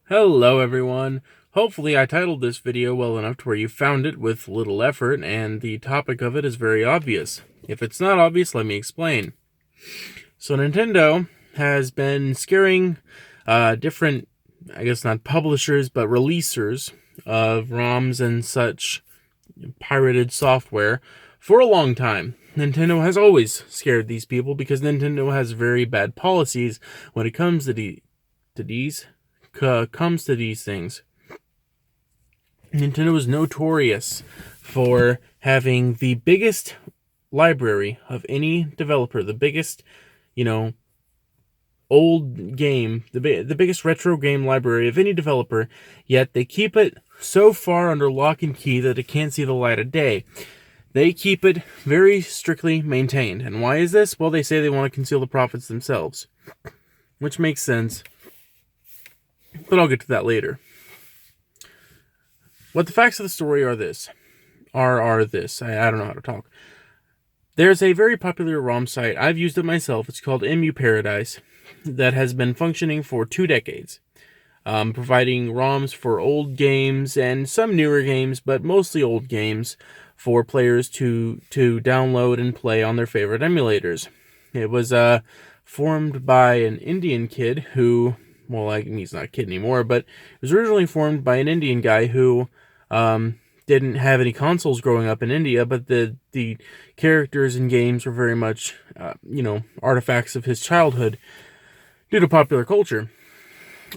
Hello everyone. Hopefully I titled this video well enough to where you found it with little effort and the topic of it is very obvious. If it's not obvious, let me explain. So Nintendo has been scaring different, I guess not publishers, but releasers of ROMs and such pirated software for a long time. Nintendo has always scared these people because Nintendo has very bad policies when it comes to these things. Nintendo is notorious for having the biggest library of any developer, the biggest, old game, the biggest retro game library of any developer, yet they keep it so far under lock and key that it can't see the light of day. They keep it very strictly maintained. And why is this? Well, they say they want to conceal the profits themselves, which makes sense. But I'll get to that later. What the facts of the story are this. I don't know how to talk. There's a very popular ROM site. I've used it myself. It's called EmuParadise that has been functioning for 2 decades. Providing ROMs for old games and some newer games, but mostly old games for players to download and play on their favorite emulators. It was formed by an Indian kid who... well, he's not a kid anymore, but it was originally formed by an Indian guy who didn't have any consoles growing up in India, but the characters and games were very much, artifacts of his childhood due to popular culture.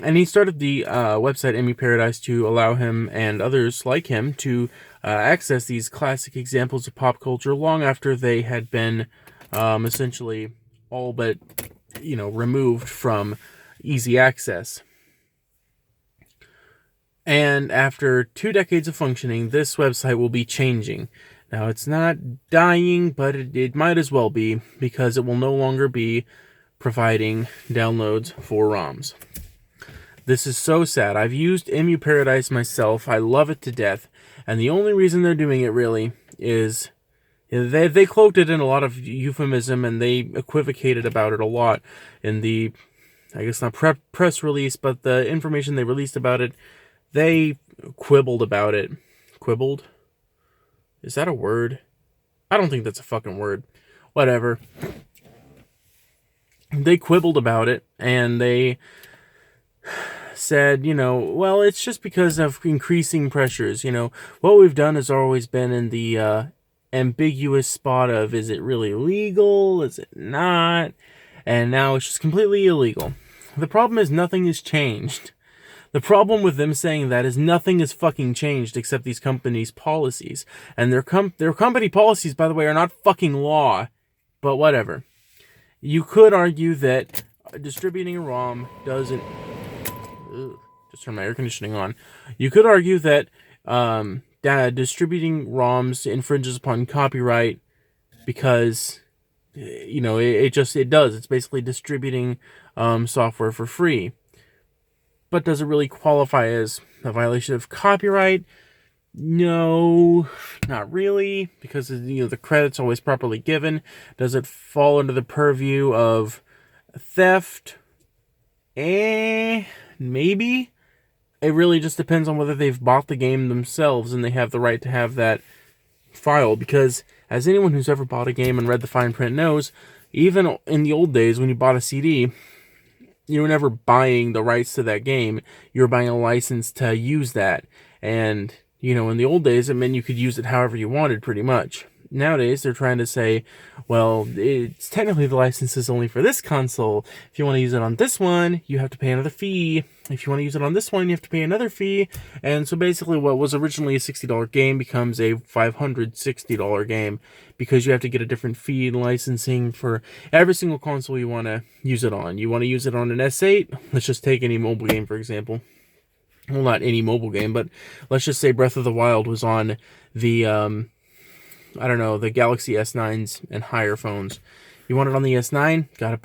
And he started the website EmuParadise to allow him and others like him to access these classic examples of pop culture long after they had been essentially all but, removed from easy access. And after 2 decades of functioning, this website will be changing. Now, it's not dying, but it might as well be, because it will no longer be providing downloads for ROMs. This is so sad. I've used EmuParadise myself. I love it to death. And the only reason they're doing it, really, is they cloaked it in a lot of euphemism, and they equivocated about it a lot in the... I guess not press release, but the information they released about it, they quibbled about it. Quibbled? Is that a word? I don't think that's a fucking word. Whatever. They quibbled about it, and they said, well, it's just because of increasing pressures. What we've done has always been in the ambiguous spot of, is it really legal? Is it not? And now it's just completely illegal. The problem is nothing has changed. The problem with them saying that is nothing has fucking changed except these companies' policies. And their company policies, by the way, are not fucking law. But whatever. You could argue that distributing a ROM doesn't... just turn my air conditioning on. You could argue that distributing ROMs infringes upon copyright because... it does. It's basically distributing software for free. But does it really qualify as a violation of copyright? No, not really, because the credit's always properly given. Does it fall under the purview of theft? Maybe. It really just depends on whether they've bought the game themselves and they have the right to have that file, because as anyone who's ever bought a game and read the fine print knows, even in the old days when you bought a CD, you were never buying the rights to that game. You were buying a license to use that. And, in the old days, it meant you could use it however you wanted, pretty much. Nowadays, they're trying to say, well, it's technically the license is only for this console. If you want to use it on this one, you have to pay another fee. If you want to use it on this one, you have to pay another fee. And so basically what was originally a $60 game becomes a $560 game because you have to get a different fee and licensing for every single console you want to use it on. You want to use it on an S8? Let's just take any mobile game, for example. Well, not any mobile game, but let's just say Breath of the Wild was on the... the Galaxy S9s and higher phones. You want it on the S9? Gotta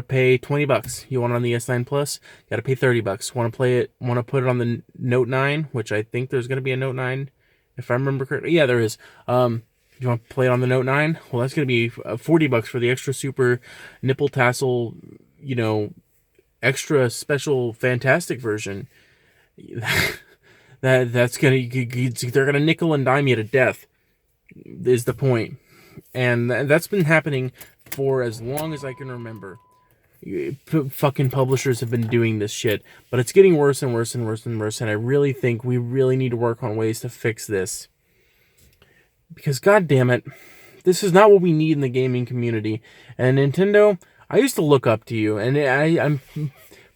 pay $20. You want it on the S9 Plus? Gotta pay $30. Want to put it on the Note 9, which I think there's gonna be a Note 9, if I remember correctly. Yeah, there is. You want to play it on the Note 9? Well, that's gonna be $40 for the extra super nipple tassel, extra special fantastic version. that's gonna they're gonna nickel and dime you to death. Is the point, and that's been happening for as long as I can remember. Fucking publishers have been doing this shit, but it's getting worse and worse and worse and worse. And I really think we really need to work on ways to fix this, because god damn it, this is not what we need in the gaming community. And Nintendo, I used to look up to you, and I'm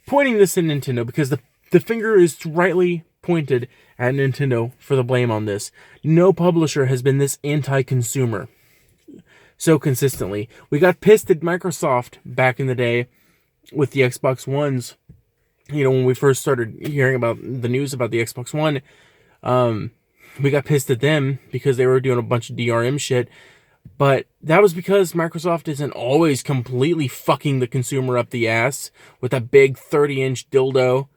pointing this at Nintendo because the finger is rightly pointed at Nintendo for the blame on this. No publisher has been this anti-consumer so consistently. We got pissed at Microsoft back in the day with the Xbox Ones. You know, when we first started hearing about the news about the Xbox One, we got pissed at them because they were doing a bunch of DRM shit. But that was because Microsoft isn't always completely fucking the consumer up the ass with a big 30-inch dildo.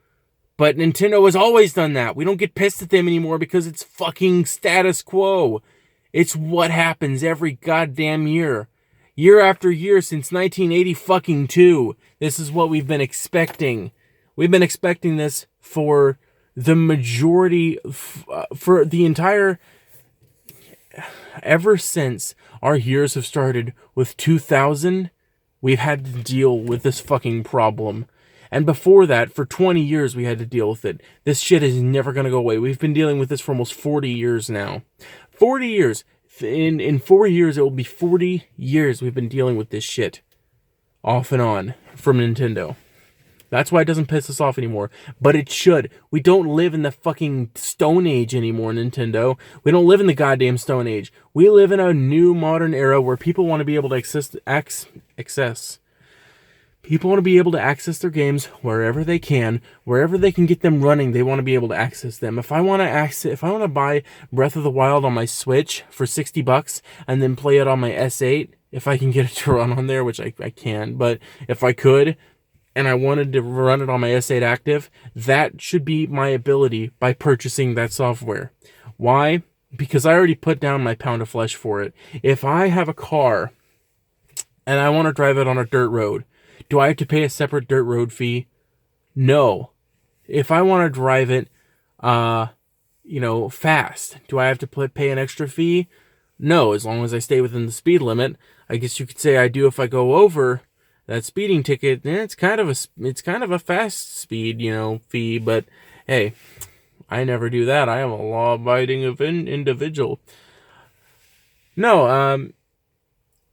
But Nintendo has always done that. We don't get pissed at them anymore because it's fucking status quo. It's what happens every goddamn year. Year after year since 1980 fucking 2. This is what we've been expecting. We've been expecting this for the majority, for the entire, ever since our years have started with 2000, we've had to deal with this fucking problem. And before that, for 20 years, we had to deal with it. This shit is never going to go away. We've been dealing with this for almost 40 years now. 40 years. In 4 years, it will be 40 years we've been dealing with this shit. Off and on. From Nintendo. That's why it doesn't piss us off anymore. But it should. We don't live in the fucking Stone Age anymore, Nintendo. We don't live in the goddamn Stone Age. We live in a new modern era where people want to be able to access. People want to be able to access their games wherever they can get them running. They want to be able to access them. If I want to buy Breath of the Wild on my Switch for $60 and then play it on my S8, if I can get it to run on there, which I can, but if I could, and I wanted to run it on my S8 Active, that should be my ability by purchasing that software. Why? Because I already put down my pound of flesh for it. If I have a car and I want to drive it on a dirt road, do I have to pay a separate dirt road fee? No. If I want to drive it, fast, do I have to pay an extra fee? No, as long as I stay within the speed limit. I guess you could say I do if I go over that speeding ticket. It's kind of a fast speed, fee. But hey, I never do that. I am a law-abiding individual. No,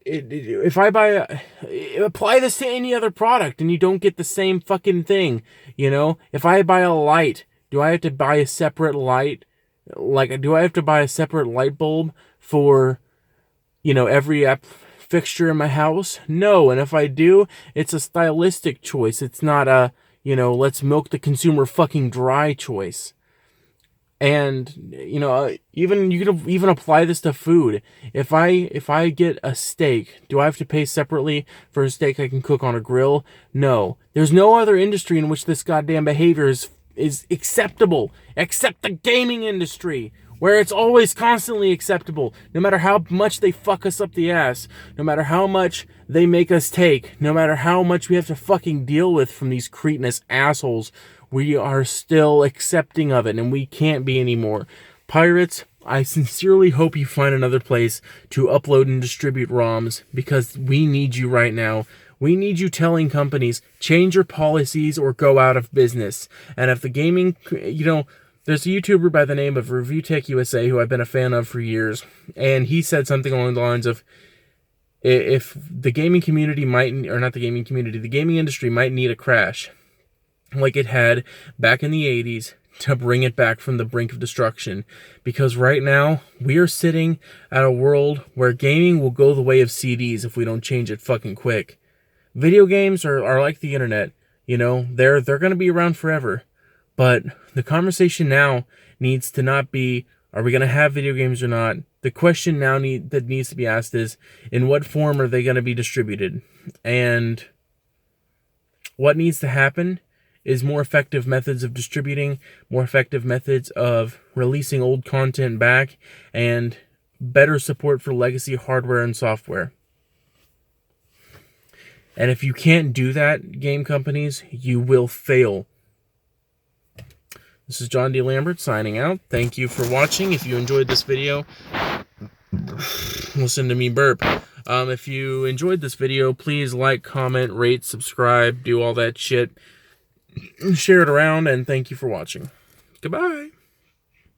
if I apply this to any other product and you don't get the same fucking thing, if I buy a light, do I have to buy a separate light? Do I have to buy a separate light bulb for, every fixture in my house? No. And if I do, it's a stylistic choice. It's not a, let's milk the consumer fucking dry choice. And, even you could even apply this to food. If I get a steak, do I have to pay separately for a steak I can cook on a grill? No. There's no other industry in which this goddamn behavior is acceptable, except the gaming industry, where it's always constantly acceptable. No matter how much they fuck us up the ass, no matter how much they make us take, no matter how much we have to fucking deal with from these cretinous assholes, we are still accepting of it, and we can't be anymore. Pirates, I sincerely hope you find another place to upload and distribute ROMs, because we need you right now. We need you telling companies, change your policies or go out of business. And if the gaming, there's a YouTuber by the name of Review Tech USA who I've been a fan of for years, and he said something along the lines of, if the gaming community the gaming industry might need a crash, like it had back in the 80s, to bring it back from the brink of destruction. Because right now, we are sitting at a world where gaming will go the way of CDs if we don't change it fucking quick. Video games are like the internet. They're going to be around forever. But the conversation now needs to not be, are we going to have video games or not? The question now that needs to be asked is, in what form are they going to be distributed? And what needs to happen is more effective methods of distributing, more effective methods of releasing old content back, and better support for legacy hardware and software. And if you can't do that, game companies, you will fail. This is John D. Lambert signing out. Thank you for watching. If you enjoyed this video, listen to me burp. If you enjoyed this video, please like, comment, rate, subscribe, do all that shit. Share it around, and thank you for watching. Goodbye.